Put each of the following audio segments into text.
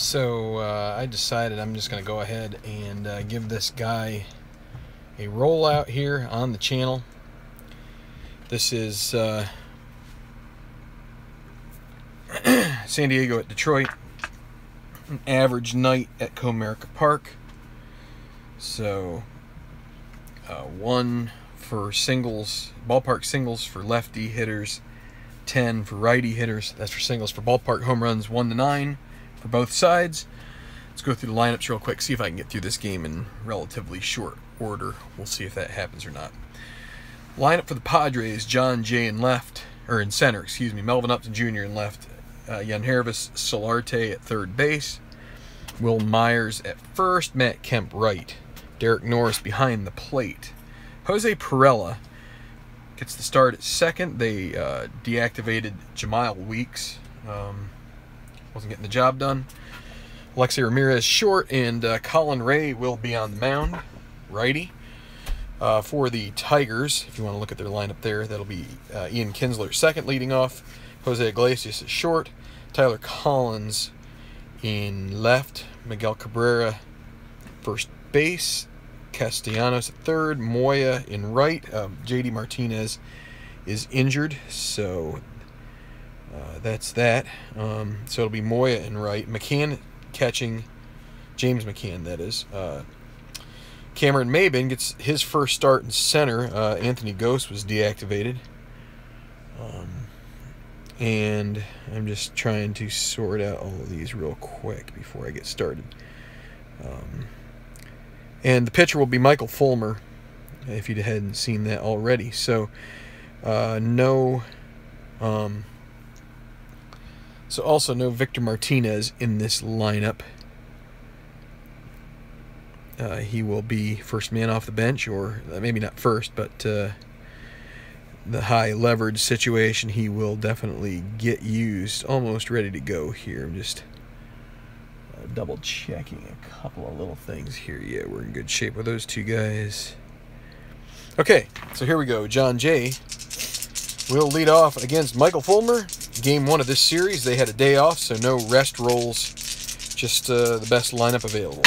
So I decided I'm just going to go ahead and give this guy a rollout here on the channel. This is San Diego at Detroit. An average night at Comerica Park. So 1 for singles, ballpark singles for lefty hitters, 10 for righty hitters. That's for singles. For ballpark home runs, 1 to 9 for both sides. Let's go through the lineups real quick, see if I can get through this game in relatively short order. We'll see if that happens or not. Lineup for the Padres: John Jay in left, or in center, excuse me, Melvin Upton Jr. in left, Yangervis Solarte at third base, Will Myers at first, Matt Kemp right, Derek Norris behind the plate. Jose Pirela gets the start at second. They deactivated Jamal Weeks. Wasn't getting the job done. Alexei Ramirez short, and Colin Ray will be on the mound, righty. For the Tigers, if you want to look at their lineup there, that'll be Ian Kinsler second leading off, Jose Iglesias at short, Tyler Collins in left, Miguel Cabrera first base, Castellanos at third, Moya in right. JD Martinez is injured, so that's that. So it'll be Moya in right, McCann catching, James McCann that is. Cameron Maben gets his first start in center. Anthony Gose was deactivated. And I'm just trying to sort out all of these real quick before I get started. And the pitcher will be Michael Fulmer, if you hadn't seen that already. So, so also no Victor Martinez in this lineup. He will be first man off the bench, or maybe not first, but the high leverage situation, he will definitely get used. Almost ready to go here. I'm just double checking a couple of little things here. Yeah, we're in good shape with those two guys. Okay, so here we go. John Jay will lead off against Michael Fulmer. Game 1 of this series. They had a day off, so no rest rolls. Just the best lineup available.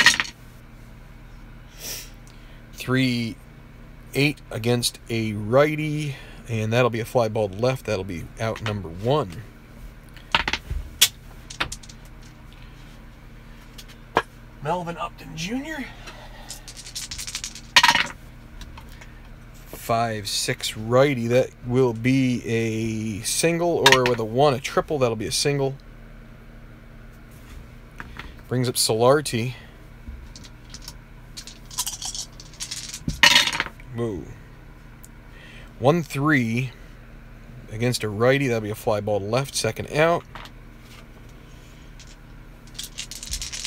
3-8 against a righty, and that'll be a fly ball to left. That'll be out number 1. Melvin Upton Jr. 5-6 righty. That will be a single, or with a 1, a triple. That'll be a single. Brings up Solarte. Whoa. 1-3 against a righty. That'll be a fly ball to left. Second out.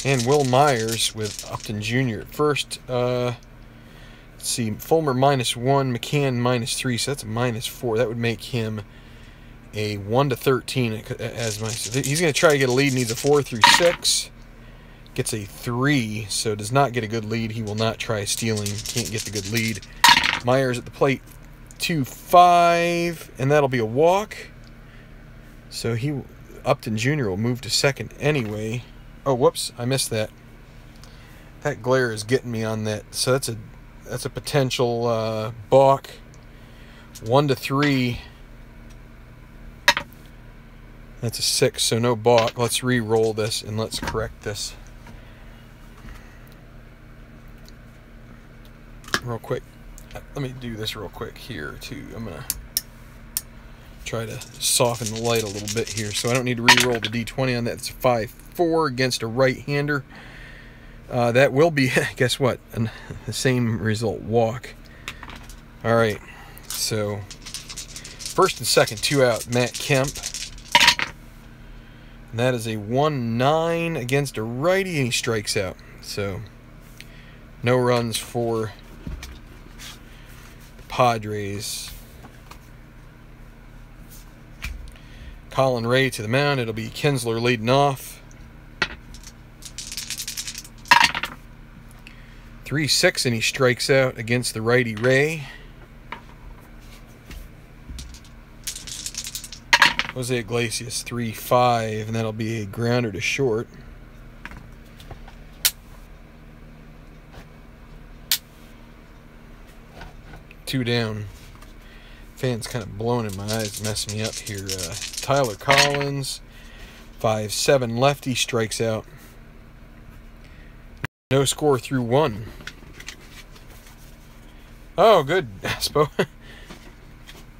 And Will Myers with Upton Jr. at first. Let's see. Fulmer -1, McCann -3, so that's a -4. That would make him a 1-13 as my. He's going to try to get a lead. Needs a 4 through 6. Gets a 3, so does not get a good lead. He will not try stealing. Can't get the good lead. Myers at the plate, 2-5, and that'll be a walk. So Upton Jr. will move to second anyway. Oh, whoops, I missed that. That glare is getting me on that. So that's a potential balk. 1-3. That's a 6, so no balk. Let's re-roll this and let's correct this real quick. Let me do this real quick here too. I'm gonna try to soften the light a little bit here, so I don't need to re-roll the D20 on that. It's 5-4 against a right-hander. That will be, guess what? The same result, walk. All right, so first and second, 2 out. Matt Kemp. And that is a 1-9 against a righty, and he strikes out. So no runs for Padres. Colin Ray to the mound. It'll be Kinsler leading off. 3-6, and he strikes out against the righty Ray. Jose Iglesias 3-5, and that'll be a grounder to short. 2 down. Fan's kind of blowing in my eyes, messing me up here. Tyler Collins, 5-7 lefty, strikes out. No score through 1. Oh, good, Aspo.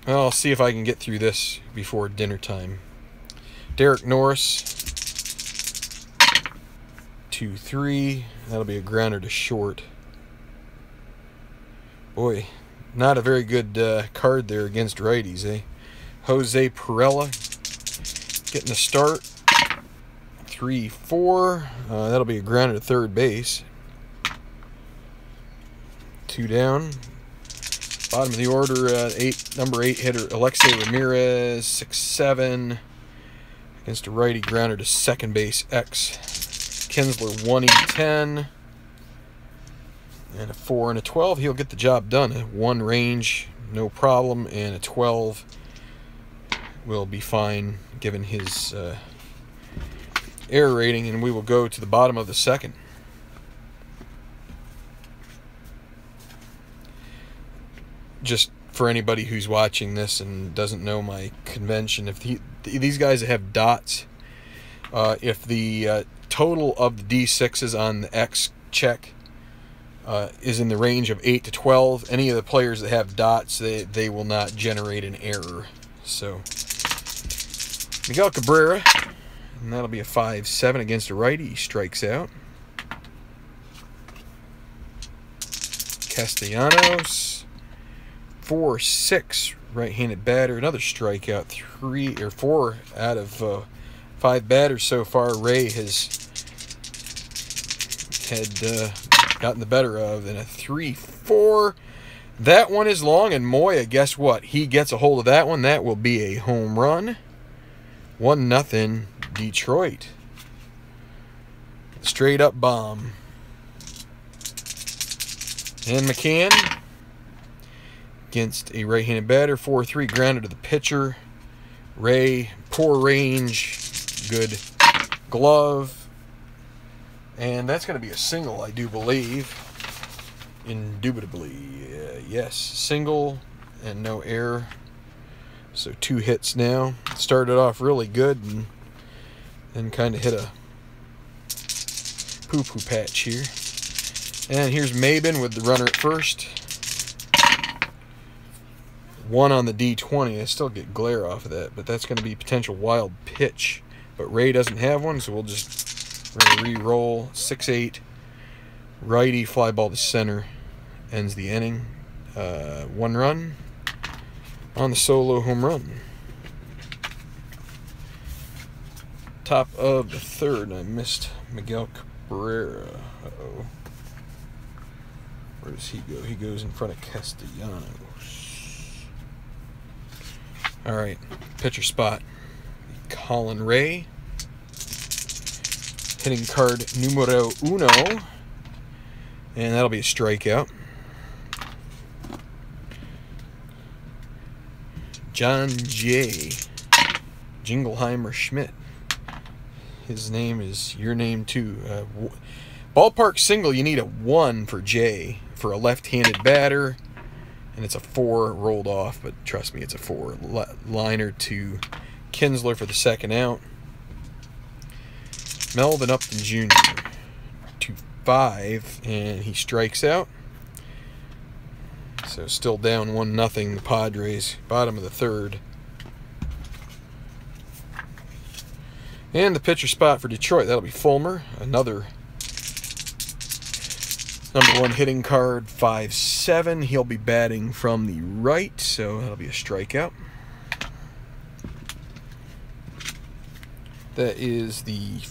I'll see if I can get through this before dinner time. Derek Norris, 2-3. That'll be a grounder to short. Boy, not a very good card there against righties, eh? Jose Perella getting a start. 3-4. That'll be a grounder to third base. 2 down. Bottom of the order, number 8 hitter Alexei Ramirez, 6-7. Against a righty, grounder to second base, X. Kinsler, 1-10. And a 4 and a 12. He'll get the job done. A 1 range, no problem. And a 12 will be fine given his error rating. And we will go to the bottom of the second. Just for anybody who's watching this and doesn't know my convention, if these guys have dots, if the total of the D6s on the X check is in the range of 8 to 12, any of the players that have dots, they will not generate an error. So Miguel Cabrera, and that'll be a 5-7 against a righty. He strikes out. Castellanos, 4-6 right-handed batter, another strikeout. 3 or 4 out of 5 batters so far Ray had gotten the better of. And a 3-4. That one is long, and Moya, guess what? He gets a hold of that one. That will be a home run. 1-0 Detroit. Straight up bomb. And McCann against a right-handed batter, 4-3, grounded to the pitcher. Ray, poor range, good glove. And that's going to be a single, I do believe. Indubitably, yes. Single and no error. So 2 hits now. Started off really good and then kind of hit a poo-poo patch here. And here's Mabin with the runner at first. 1 on the D20. I still get glare off of that, but that's going to be potential wild pitch. But Ray doesn't have one, so we're going to re-roll. 6-8. Righty, fly ball to center. Ends the inning. 1 run on the solo home run. Top of the third. I missed Miguel Cabrera. Uh-oh. Where does he go? He goes in front of Castellanos. All right, pitcher spot. Colin Ray. Hitting card numero 1. And that'll be a strikeout. John J. Jingleheimer Schmidt. His name is your name too. Ballpark single, you need a 1 for J for a left-handed batter. And it's a 4 rolled off, but trust me, it's a 4. Liner to Kinsler for the second out. Melvin Upton Jr. 2-5, and he strikes out. So still down 1-0, the Padres, bottom of the third. And the pitcher spot for Detroit, that'll be Fulmer, another number 1 hitting card, 5-7. He'll be batting from the right, so that'll be a strikeout. That is the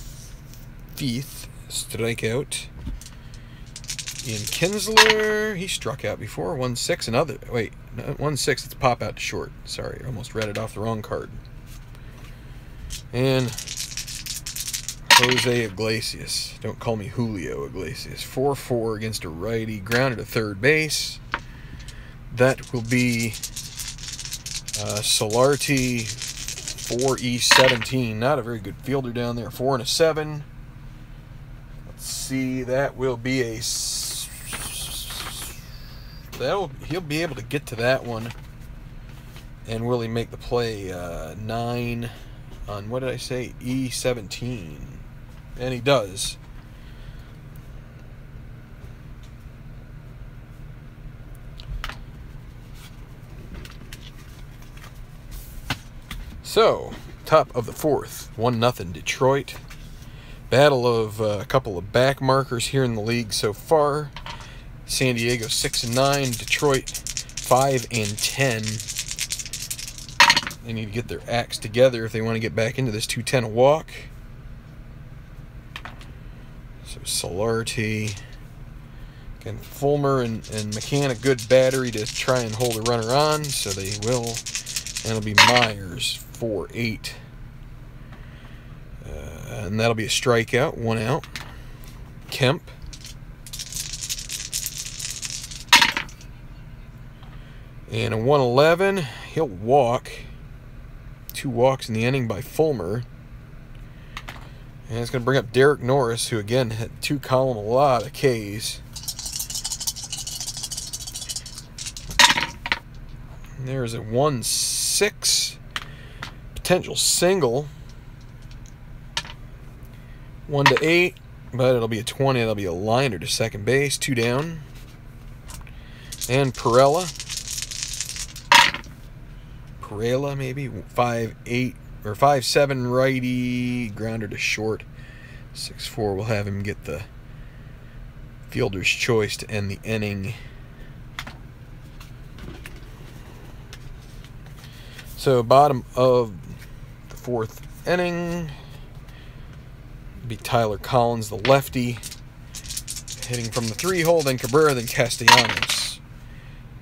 5th strikeout in Kinsler. He struck out before. 1-6. Another. Wait, no, 1-6. It's pop out to short. Sorry, I almost read it off the wrong card. And Jose Iglesias. Don't call me Julio Iglesias. 4-4 against a righty. Grounded to third base. That will be Solarte, 4E17. Not a very good fielder down there. 4 and a 7. Let's see. That will be a... So he'll be able to get to that one and really make the play 9 on, what did I say, E17. And he does. So, top of the fourth, 1-0 Detroit. Battle of a couple of back markers here in the league so far. San Diego 6-9, Detroit 5-10. They need to get their acts together if they want to get back into this 210 a walk. So Solarte, again, Fulmer and McCann, a good battery to try and hold the runner on, so they will. And it'll be Myers 4-8. And that'll be a strikeout, 1 out. Kemp. And a 1-11, he'll walk. 2 walks in the inning by Fulmer. And it's going to bring up Derek Norris, who again had 2 column, a lot of Ks. And there's a 1-6 potential single. 1-8, but it'll be a 20. It'll be a liner to second base, 2 down. And Perella maybe 5-8 or 5-7 righty, grounder to short. 6-4 will have him get the fielder's choice to end the inning. So bottom of the 4th inning be Tyler Collins, the lefty, hitting from the 3-hole, then Cabrera, then Castellanos.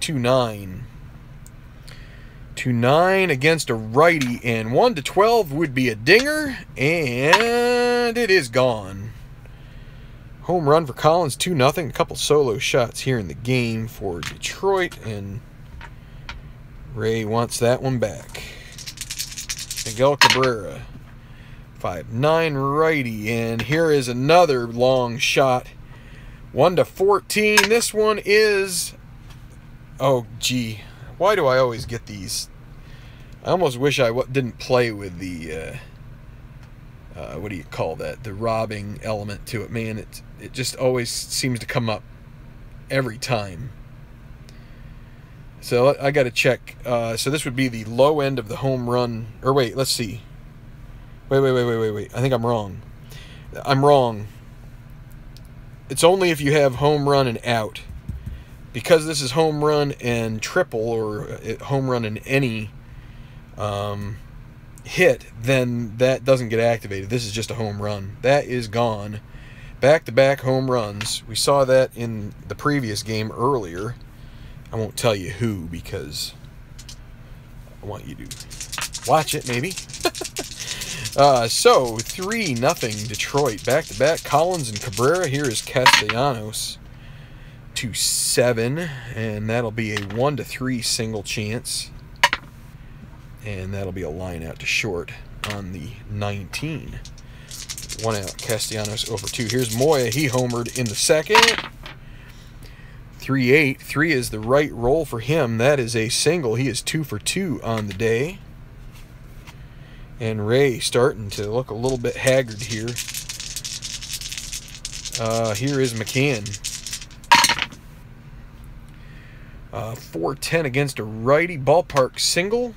2-9. 2-9 against a righty, and 1-12 would be a dinger, and it is gone. Home run for Collins, 2-0. A couple solo shots here in the game for Detroit, and Ray wants that one back. Miguel Cabrera, 5'9" righty, and here is another long shot. 1-14. This one is, oh gee, why do I always get these? I almost wish I didn't play with the what do you call that? The robbing element to it, man. It just always seems to come up every time. So I got to check. So this would be the low end of the home run. Or wait, let's see. Wait. I think I'm wrong. I'm wrong. It's only if you have home run and out. Because this is home run and triple, or home run and any hit, then that doesn't get activated. This is just a home run. That is gone. Back-to-back home runs. We saw that in the previous game earlier. I won't tell you who because I want you to watch it, maybe. So 3-0 Detroit. Back-to-back Collins and Cabrera. Here is Castellanos. 2-7, and that'll be a 1-3 single chance, and that'll be a line out to short on the 19. 1 out. Castellanos over 2. Here's Moya. He homered in the second. 3-8. 3 is the right roll for him. That is a single. He is 2 for 2 on the day. And Ray starting to look a little bit haggard here. Here is McCann. 4-10 against a righty. Ballpark single.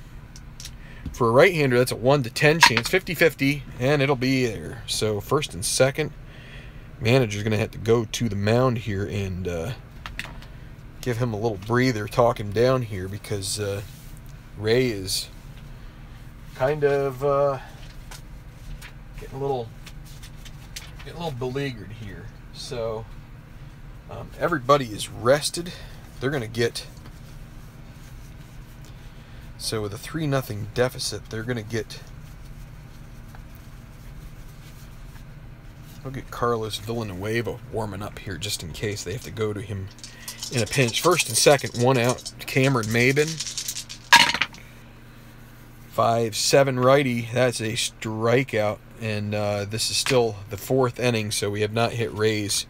For a right-hander, that's a 1-10 chance. 50-50, and it'll be there. So first and second. Manager's going to have to go to the mound here and give him a little breather, talk him down here, because Ray is kind of getting a little beleaguered here. So everybody is rested. They're going to get, so with a 3-0 deficit, they're going to get, they'll get Carlos Villanueva warming up here just in case they have to go to him in a pinch. First and second, 1 out. Cameron Maben. 5-7 righty. That's a strikeout. And this is still the 4th inning, so we have not hit Ray's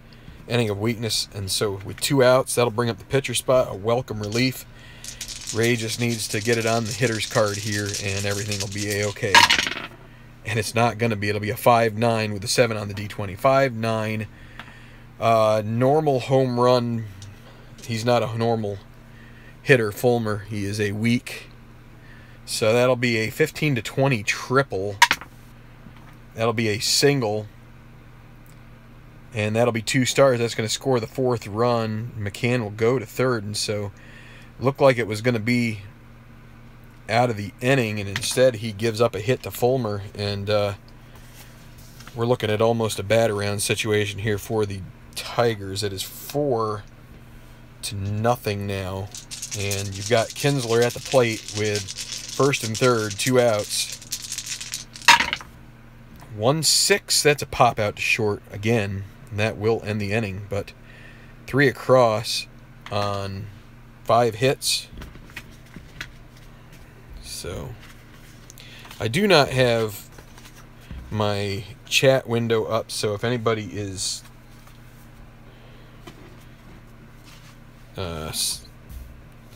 inning of weakness. And so with 2 outs, that'll bring up the pitcher spot, a welcome relief. Ray just needs to get it on the hitter's card here, and everything will be a-okay. And it's not going to be. It'll be a 5-9 with a 7 on the D20. 5-9. Normal home run. He's not a normal hitter, Fulmer. He is a weak. So that'll be a 15-20 triple. That'll be a single. And that'll be 2 stars. That's going to score the 4th run. McCann will go to 3rd. And so looked like it was going to be out of the inning, and instead he gives up a hit to Fulmer. And we're looking at almost a bat-around situation here for the Tigers. It is 4-0 now. And you've got Kinsler at the plate with 1st and 3rd, 2 outs. 1-6, that's a pop out to short again. And that will end the inning, but 3 across on 5 hits. So I do not have my chat window up, so if anybody is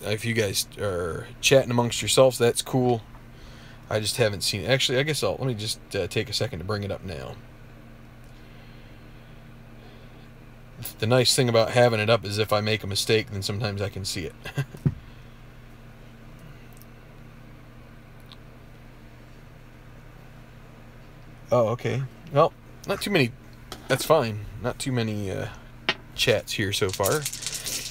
if you guys are chatting amongst yourselves, that's cool. I just haven't seen it. Actually, I guess let me just take a second to bring it up now. The nice thing about having it up is if I make a mistake, then sometimes I can see it. Oh, okay. Well, not too many. That's fine. Not too many chats here so far.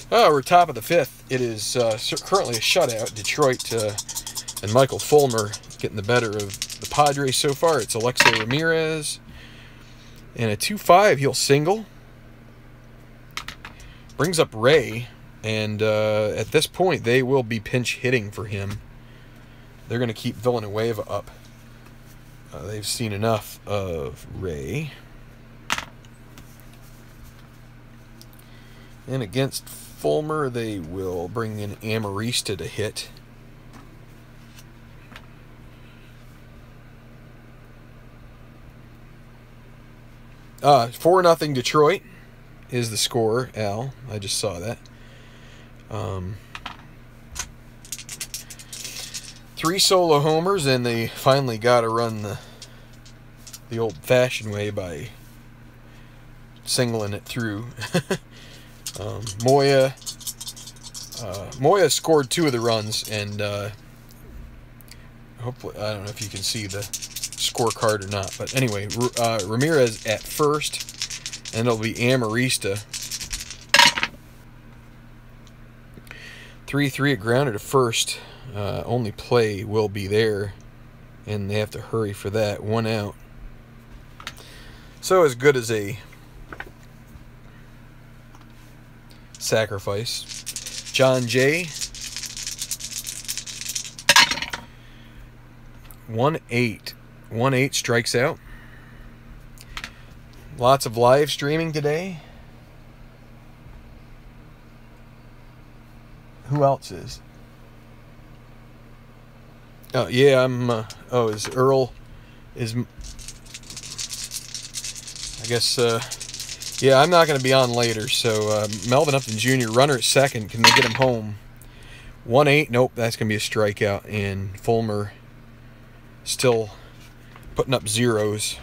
Oh, we're top of the 5th. It is currently a shutout. Detroit and Michael Fulmer getting the better of the Padres so far. It's Alexei Ramirez. And a 2-5, he'll single. Brings up Ray. And at this point, they will be pinch hitting for him. They're going to keep Villanueva up. They've seen enough of Ray. And against Fulmer, they will bring in Amarista to hit. Uh, 4-0 Detroit is the score, Al. I just saw that. 3 solo homers, and they finally got to run the old-fashioned way by singling it through. Moya scored 2 of the runs, and hopefully, I don't know if you can see the scorecard or not, but anyway, Ramirez at first, and it'll be Amarista. 3-3 at grounder to first. Only play will be there, and they have to hurry for that. 1 out. So as good as a sacrifice. John Jay. 1-8. 1-8 strikes out. Lots of live streaming today. Who else is? Oh, yeah, I'm, oh, is Earl, is, I guess, yeah, I'm not going to be on later, so, Melvin Upton Jr., runner at second, can they get him home? 1-8, nope, that's going to be a strikeout, and Fulmer still putting up zeros.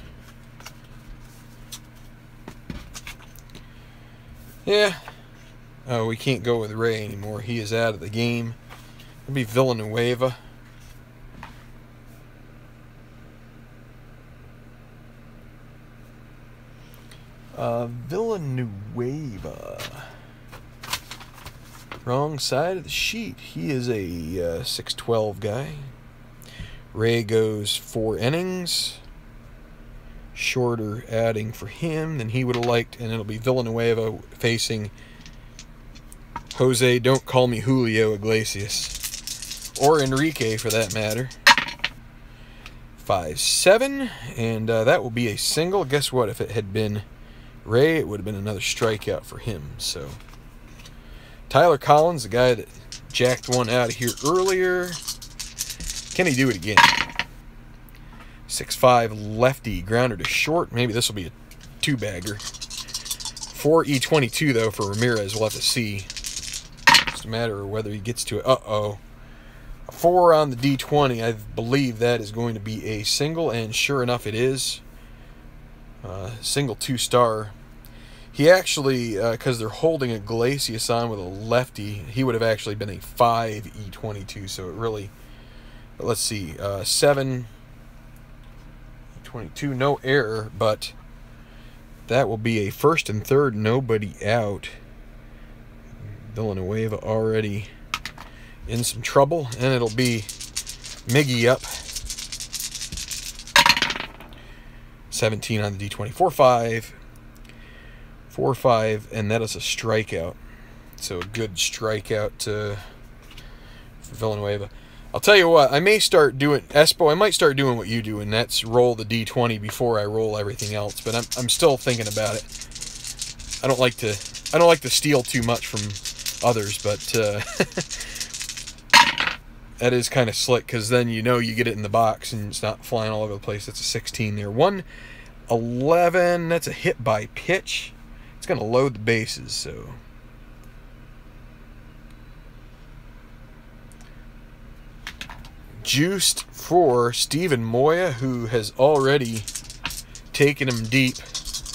Yeah, oh, we can't go with Ray anymore, he is out of the game. It'll be Villanueva. Villanueva. Wrong side of the sheet. He is a 6'12" guy. Ray goes 4 innings. Shorter adding for him than he would have liked, and it'll be Villanueva facing Jose, don't call me Julio Iglesias. Or Enrique, for that matter. 5-7, and that will be a single. Guess what? If it had been Ray, it would have been another strikeout for him. So Tyler Collins, the guy that jacked one out of here earlier, can he do it again? 6'5" lefty, grounder to short. Maybe this will be a 2-bagger. 4 E22 though for Ramirez. We'll have to see. Just a matter of whether he gets to it. Uh-oh. A 4 on the D20. I believe that is going to be a single, and sure enough it is. Single 2-star. He actually, because they're holding a Glacius on with a lefty, he would have actually been a 5 E22, so it really, but let's see, 7 E22, no error, but that will be a first and third, nobody out. Villanueva already in some trouble, and it'll be Miggy up. 17 on the D20, 4-5. 4-5, and that is a strikeout. So a good strikeout for Villanueva. I'll tell you what, I may start doing, Espo, I might start doing what you do, and that's roll the D20 before I roll everything else. But I'm still thinking about it. I don't like to steal too much from others, but that is kind of slick, because then you know you get it in the box and it's not flying all over the place. That's a 16 there. 1-11, that's a hit by pitch. It's going to load the bases, so. Juiced for Steven Moya, who has already taken him deep.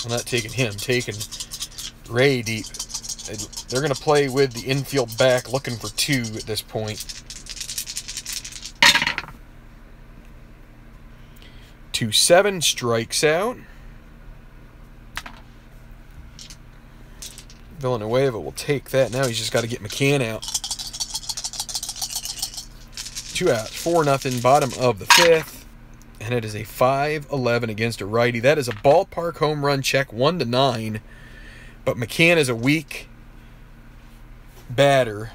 Well, not taken him, taken Ray deep. They're going to play with the infield back, looking for 2 at this point. 2-7, strikes out. Villanueva will take that. Now he's just got to get McCann out. 2 outs, 4-0, bottom of the 5th. And it is a 5-11 against a righty. That is a ballpark home run check, 1-9. But McCann is a weak batter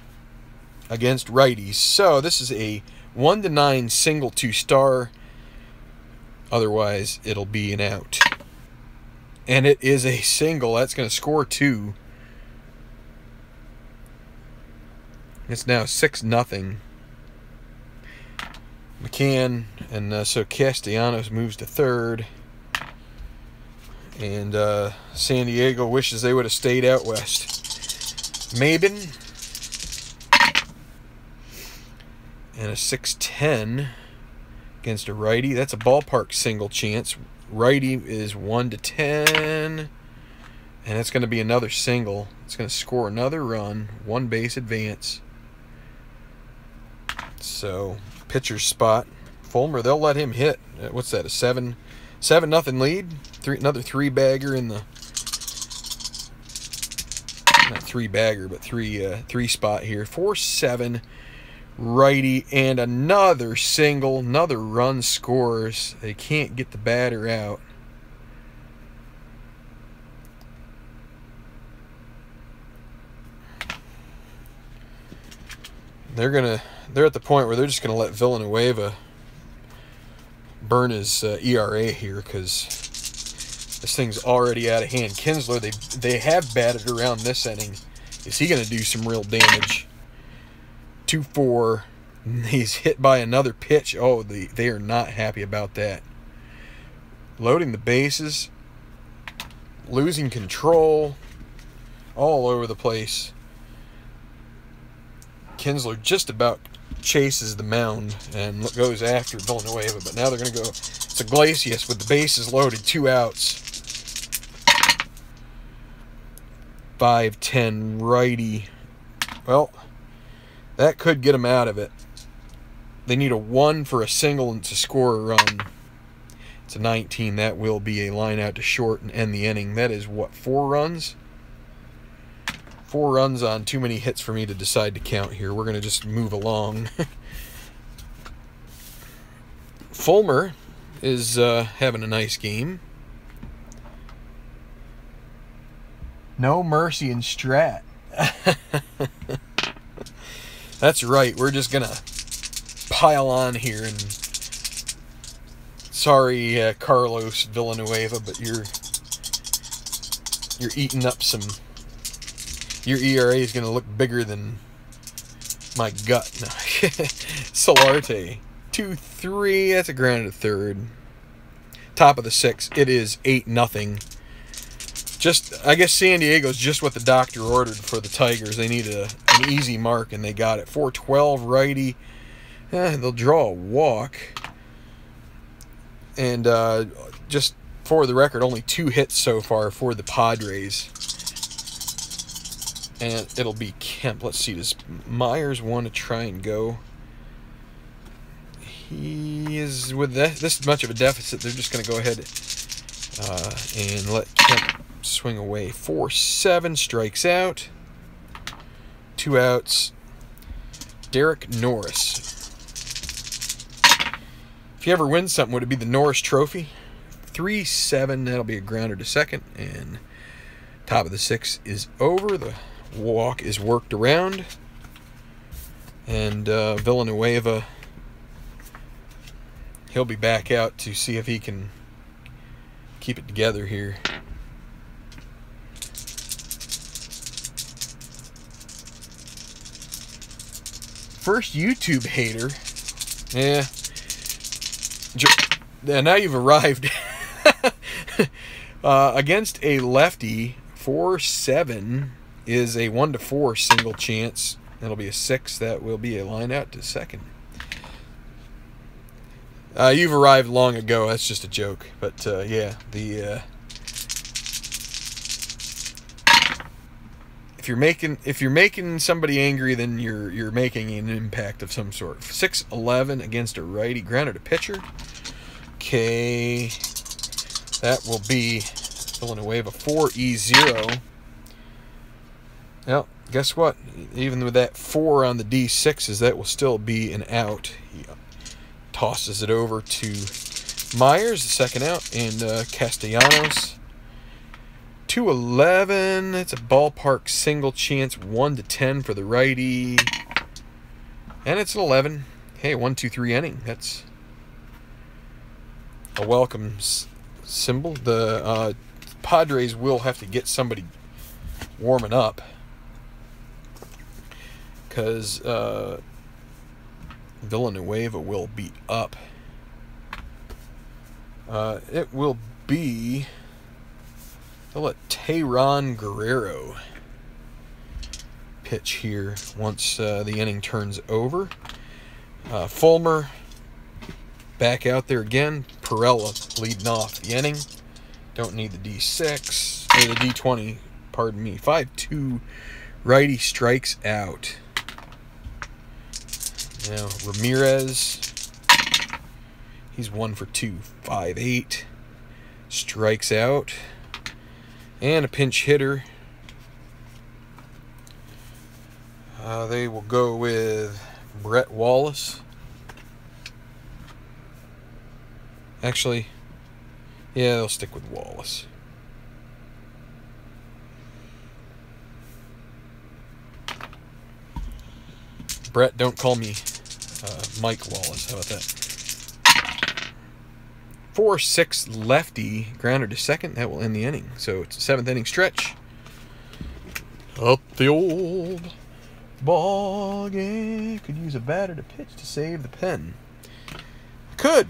against righties. So this is a 1-9 single 2-star. Otherwise, it'll be an out. And it is a single. That's going to score 2. It's now 6-0. McCann, and so Castellanos moves to third. And San Diego wishes they would have stayed out west. Mabin. And a 6-10 against a righty. That's a ballpark single chance. Righty is 1-10. And it's going to be another single. It's going to score another run. 1 base advance. So, pitcher's spot. Fulmer, they'll let him hit. What's that, a 7-0 lead? Another 3-bagger in the... Not 3-bagger, but 3 spot here. 4-7, righty, and another single. Another run scores. They can't get the batter out. They're at the point where they're just gonna let Villanueva burn his ERA here, because this thing's already out of hand. Kinsler, they have batted around this inning. Is he gonna do some real damage? 2-4. He's hit by another pitch. Oh, they are not happy about that. Loading the bases, losing control, all over the place. Kinsler just about chases the mound and goes after Villanueva, but now they're going to go. It's Iglesias with the bases loaded, 2 outs. 5-10 righty. Well, that could get them out of it. They need a 1 for a single and to score a run. It's a 19. That will be a line out to short and end the inning. That is what, 4 runs? 4 runs on too many hits for me to decide to count here. We're going to just move along. Fulmer is having a nice game. No mercy in Strat. That's right. We're just going to pile on here. And sorry, Carlos Villanueva, but you're eating up some... Your ERA is going to look bigger than my gut. No. Solarte. 2-3. That's a grounded third. Top of the 6th. It is 8-0. I guess San Diego's just what the doctor ordered for the Tigers. They needed an easy mark, and they got it. 412 righty. They'll draw a walk. And just for the record, only 2 hits so far for the Padres. And it'll be Kemp. Let's see, does Myers want to try and go? He is, with this much of a deficit, they're just going to go ahead and let Kemp swing away. 4-7, strikes out. 2 outs. Derek Norris. If you ever win something, would it be the Norris Trophy? 3-7, that'll be a grounder to second, and top of the 6th is over. The walk is worked around, and Villanueva, he'll be back out to see if he can keep it together here. First YouTube hater. Yeah, now you've arrived. Against a lefty, 4-7 is a 1-4 single chance. That'll be a 6. That will be a line out to second. You've arrived long ago. That's just a joke. But yeah, if you're making somebody angry, then you're making an impact of some sort. 6-11 against a righty, grounded to pitcher. Okay, that will be Villanueva 4-0. Well, guess what? Even with that 4 on the D6s, that will still be an out. He tosses it over to Myers, the second out, and Castellanos. 2-11. It's a ballpark single chance, 1-10 for the righty, and it's an 11. Hey, 1-2-3 inning. That's a welcome symbol. The Padres will have to get somebody warming up, because Villanueva will be up. It will be, they'll let Tehran Guerrero pitch here once the inning turns over. Fulmer back out there again. Perella leading off the inning. Don't need the D6, or the D20, pardon me. 5-2, righty strikes out. Now Ramirez, he's 1 for 2, 5-8, strikes out. And a pinch hitter. They will go with Brett Wallace. Actually, yeah, they'll stick with Wallace. Brett, don't call me Mike Wallace. How about that? 4-6 lefty, grounder to second. That will end the inning. So it's a 7th inning stretch. Up the old ball game. Could use a batter to pitch to save the pen. Could.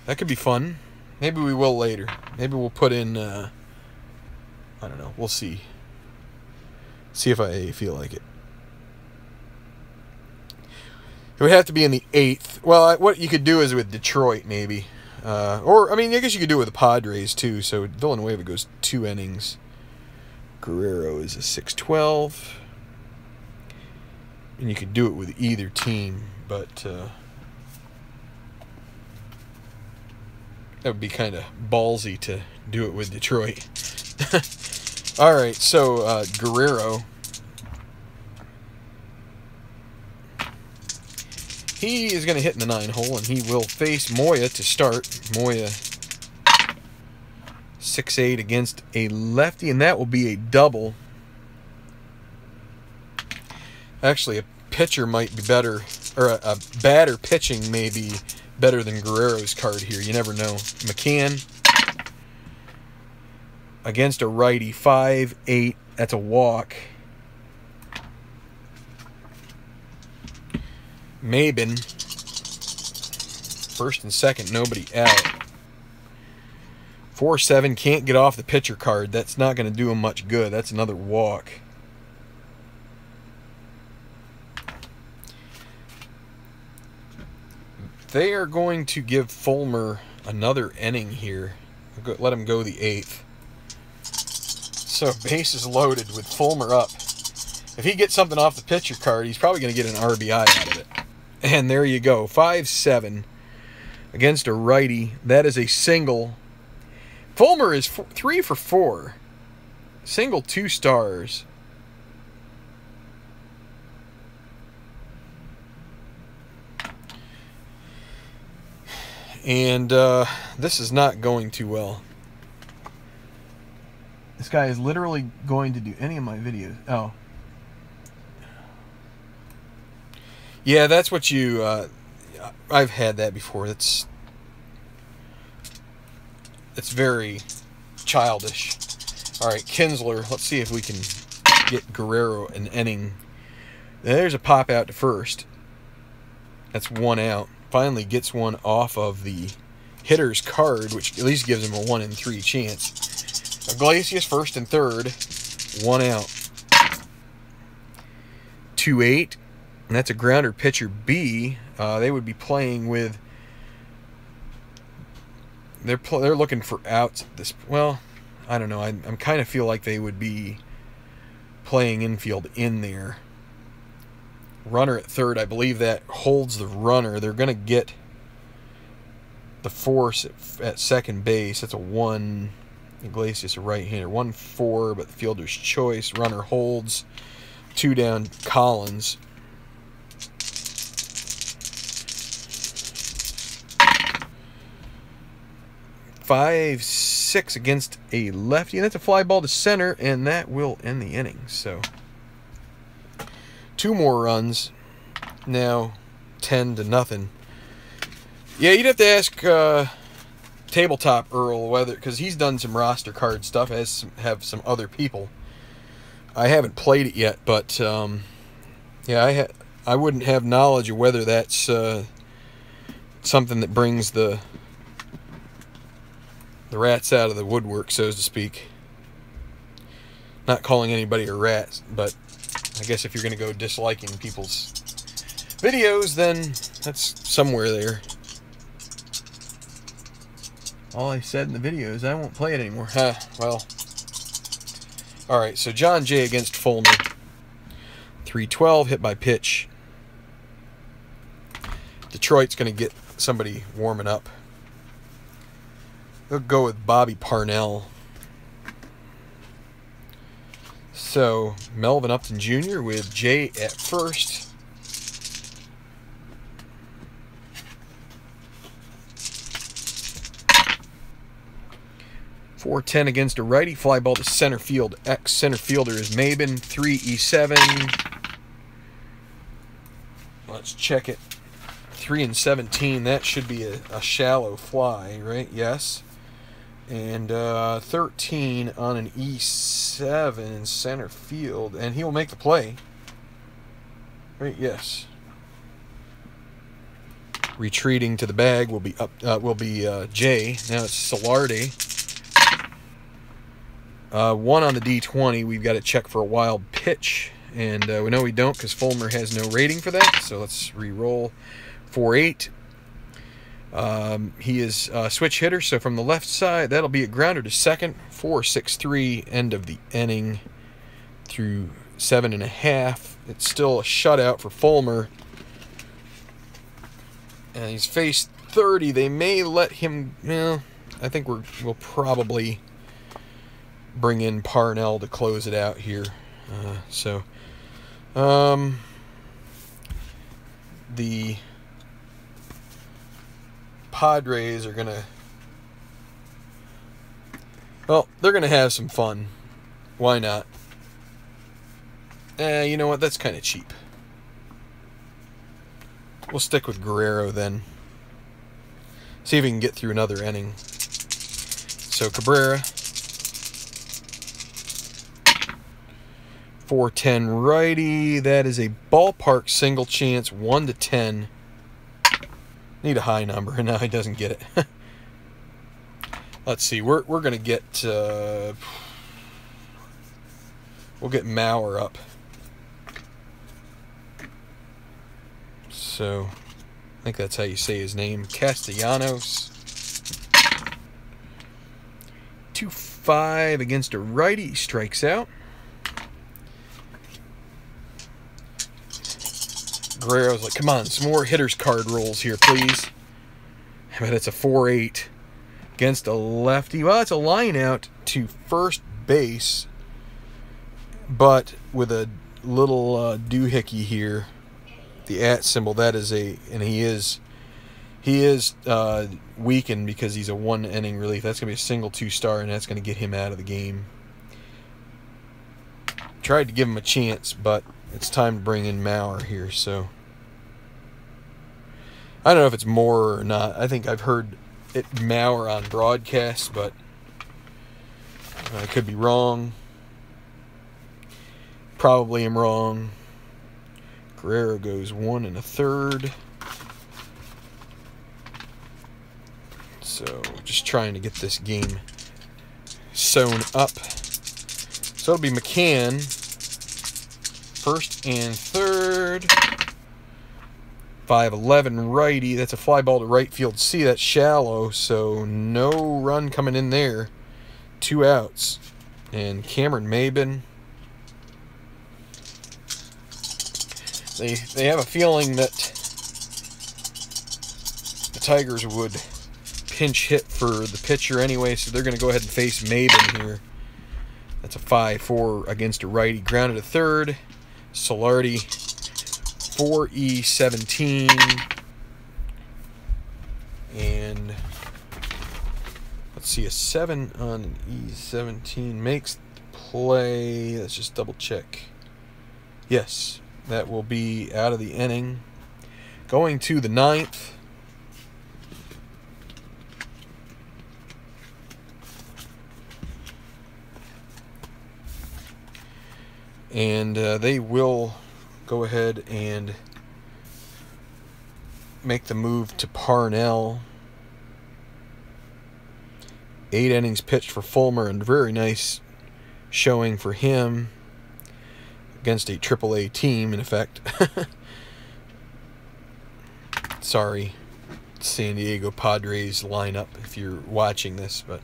That could be fun. Maybe we will later. Maybe we'll put in, I don't know. We'll see. See if I feel like it. It would have to be in the 8th. Well, what you could do is with Detroit, maybe. Or, I mean, I guess you could do it with the Padres, too. So Villanueva goes 2 innings. Guerrero is a 6-12. And you could do it with either team, but that would be kind of ballsy to do it with Detroit. All right, so Guerrero. He is going to hit in the 9-hole, and he will face Moya to start. Moya 6-8 against a lefty, and that will be a double. Actually, a pitcher might be better, or a batter pitching may be better than Guerrero's card here. You never know. McCann against a righty, 5-8. That's a walk. Mabin, first and second, nobody out. 4-7, can't get off the pitcher card. That's not going to do him much good. That's another walk. They are going to give Fulmer another inning here. Let him go the 8th. So bases loaded with Fulmer up. If he gets something off the pitcher card, he's probably going to get an RBI out of it. And there you go. 5-7 against a righty. That is a single. Fulmer is 3 for 4. Single, 2 stars. And this is not going too well. This guy is literally going to do any of my videos. Oh. Yeah, that's what you... I've had that before. It's very childish. All right, Kinsler. Let's see if we can get Guerrero an inning. There's a pop out to first. That's 1 out. Finally gets one off of the hitter's card, which at least gives him a 1 in 3 chance. Iglesias first and third, 1 out. 2-8, and that's a grounder. Pitcher B. They would be playing with. They're looking for outs at this. Well, I don't know. I'm kind of feel like they would be playing infield in there. Runner at third, I believe that holds the runner. They're going to get the force at second base. That's a 1. Iglesias a right-hander. 1-4, but the fielder's choice. Runner holds. 2 down, Collins. Five, 6 against a lefty, and that's a fly ball to center, and that will end the inning. So 2 more runs. Now 10-0. Yeah, you'd have to ask Tabletop Earl whether, because he's done some roster card stuff, as have some other people. I haven't played it yet, but yeah, I wouldn't have knowledge of whether that's something that brings the rats out of the woodwork, so to speak. Not calling anybody a rat, but I guess if you're going to go disliking people's videos, then that's somewhere there. All I said in the video is I won't play it anymore. Well. Alright, so John Jay against Fulmer. 3-12, hit by pitch. Detroit's going to get somebody warming up. They'll go with Bobby Parnell. So, Melvin Upton Jr. with Jay at first. .410 against a righty. Fly ball to center field. Ex-center fielder is Mabin. 3-7. Let's check it. 3-17. That should be a shallow fly, right? Yes. And 13 on an E7 in center field, and he will make the play. Right? Yes. Retreating to the bag will be Jay. Now it's Solardi. 1 on the D20. We've got to check for a wild pitch, and we know we don't because Fulmer has no rating for that. So let's re-roll. 4-8. He is a switch hitter, so from the left side, that'll be a grounder to second. 4-6-3, end of the inning through 7.5. It's still a shutout for Fulmer. And he's faced 30. They may let him, well, I think we'll probably bring in Parnell to close it out here. The Padres are going to, well, they're going to have some fun. Why not? You know what? That's kind of cheap. We'll stick with Guerrero then. See if we can get through another inning. So Cabrera. 4-10 righty. That is a ballpark single chance, 1-10. Need a high number, and now he doesn't get it. Let's see. We're gonna get we'll get Mauer up. So I think that's how you say his name. Castellanos. 2-5 against a righty. Strikes out. Guerrero's like, come on, some more hitter's card rolls here, please. But it's a 4-8 against a lefty. Well, it's a line out to first base, but with a little doohickey here. The @ symbol, that is a, and he is weakened because he's a 1-inning relief. That's going to be a single 2-star, and that's going to get him out of the game. Tried to give him a chance, but it's time to bring in Mauer here, so I don't know if it's more or not. I think I've heard it Mauer on broadcast, but I could be wrong. Probably am wrong. Guerrero goes 1 1/3. So just trying to get this game sewn up. So it'll be McCann, 1st and 3rd. 5-11 righty. That's a fly ball to right field. See, that's shallow, so no run coming in there. 2 outs. And Cameron Maben. They have a feeling that the Tigers would pinch hit for the pitcher anyway, so they're going to go ahead and face Maben here. That's a 5-4 against a righty. Grounded to 3rd. Solardi, 4E17. And let's see, a 7 on an E17 makes the play. Let's just double check. Yes, that will be out of the inning. Going to the 9th. And they will go ahead and make the move to Parnell. 8 innings pitched for Fulmer, and very nice showing for him against a AAA team, in effect. Sorry, San Diego Padres lineup, if you're watching this, but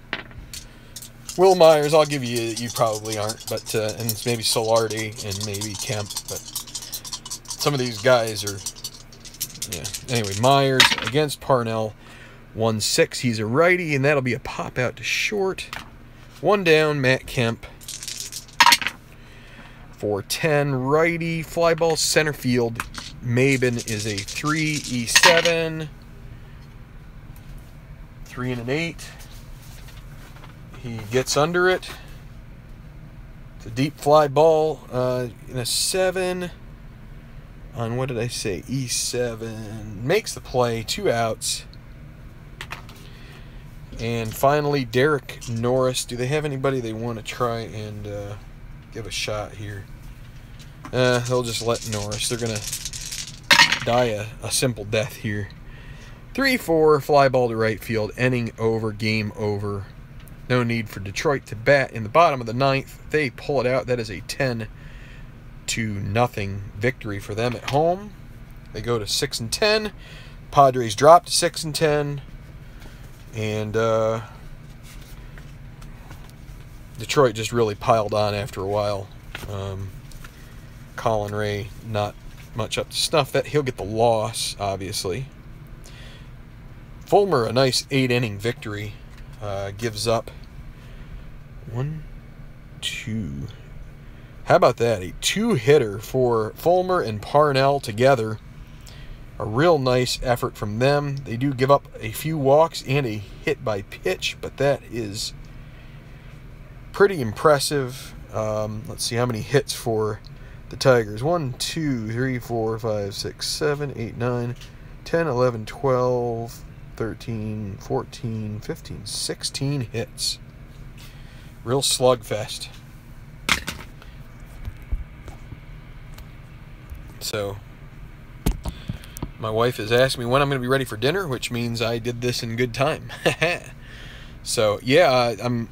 Will Myers, I'll give you, you probably aren't, but and it's maybe Solardi and maybe Kemp, but some of these guys are, yeah. Anyway, Myers against Parnell, 1-6. He's a righty, and that'll be a pop out to short. 1 down, Matt Kemp. 4-10 righty, fly ball center field. Maben is a 3E7. 3 and an 8. He gets under it. It's a deep fly ball in a 7 on, what did I say, E7. Makes the play, 2 outs. And finally, Derek Norris. Do they have anybody they want to try and give a shot here? They'll just let Norris. They're going to die a simple death here. 3-4, fly ball to right field. Inning over, game over. No need for Detroit to bat in the bottom of the 9th. They pull it out. That is a 10-0 victory for them at home. They go to 6-10. Padres drop to 6-10. And Detroit just really piled on after a while. Colin Ray not much up to snuff. That he'll get the loss, obviously. Fulmer, a nice 8-inning victory. Gives up 1, 2. How about that? A 2-hitter for Fulmer and Parnell together. A real nice effort from them. They do give up a few walks and a hit by pitch, but that is pretty impressive. Let's see how many hits for the Tigers. 1, 2, 3, 4, 5, 6, 7, 8, 9, 10, 11, 12, 13, 14, 15, 16 hits. Real slugfest. So, my wife has asked me when I'm going to be ready for dinner, which means I did this in good time. So yeah, I'm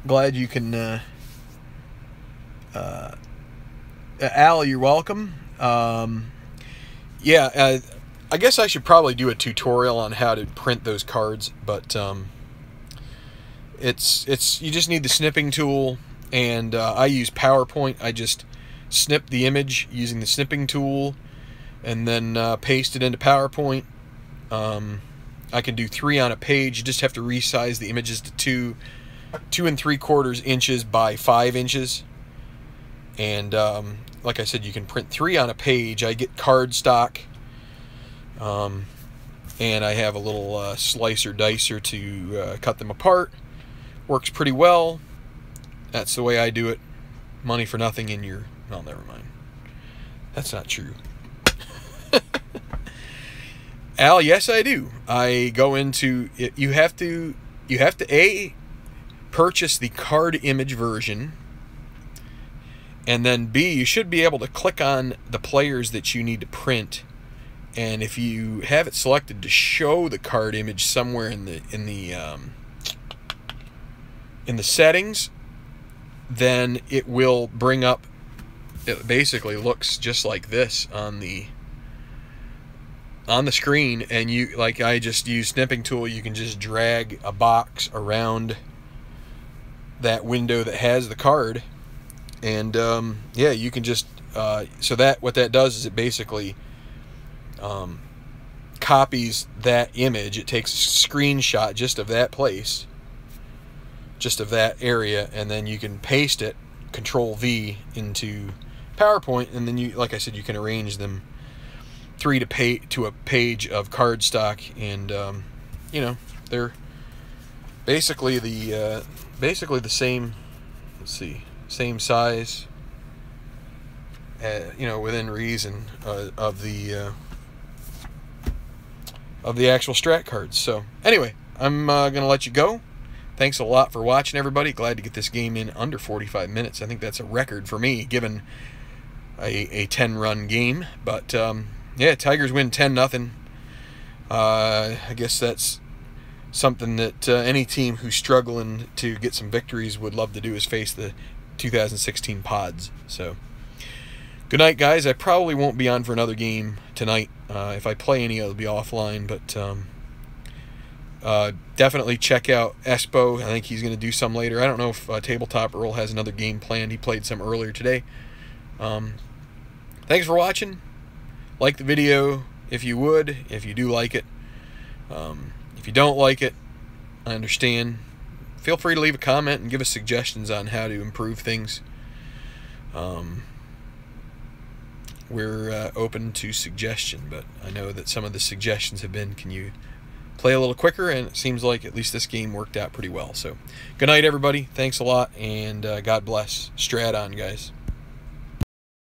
glad you can. Al, you're welcome. Yeah, I guess I should probably do a tutorial on how to print those cards, but it's you just need the snipping tool, and I use PowerPoint. I just snip the image using the snipping tool, and then paste it into PowerPoint. I can do 3 on a page. You just have to resize the images to 2 3/4 inches by 5 inches. And like I said, you can print 3 on a page. I get cardstock, and I have a little slicer dicer to cut them apart. Works pretty well. That's the way I do it. Money for nothing in your... Well, never mind. That's not true. Al, yes, I do. I go into it. You have to A, purchase the card image version, and then B, you should be able to click on the players that you need to print, and if you have it selected to show the card image somewhere in the settings, then it will bring up. It basically looks just like this on the screen, and you, like I just use snipping tool, you can just drag a box around that window that has the card, and yeah, you can just so that what that does is it basically copies that image. It takes a screenshot just of that place, just of that area, and then you can paste it, Control V, into PowerPoint, and then you, like I said, you can arrange them 3 to a page of cardstock, and you know, they're basically the same. Let's see, same size, you know, within reason of the actual Strat cards. So anyway, I'm gonna let you go. Thanks a lot for watching, everybody. Glad to get this game in under 45 minutes. I think that's a record for me, given a 10-run game. But yeah, Tigers win 10-0. I guess that's something that any team who's struggling to get some victories would love to do, is face the 2016 Pods. So good night, guys. I probably won't be on for another game tonight. If I play any, it'll be offline, but definitely check out Espo. I think he's going to do some later. I don't know if Tabletop Earl has another game planned. He played some earlier today. Thanks for watching. Like the video if you would, if you do like it. If you don't like it, I understand. Feel free to leave a comment and give us suggestions on how to improve things. We're open to suggestion, but I know that some of the suggestions have been, can you play a little quicker? And it seems like at least this game worked out pretty well. So good night, everybody. Thanks a lot, and God bless. Strat on, guys.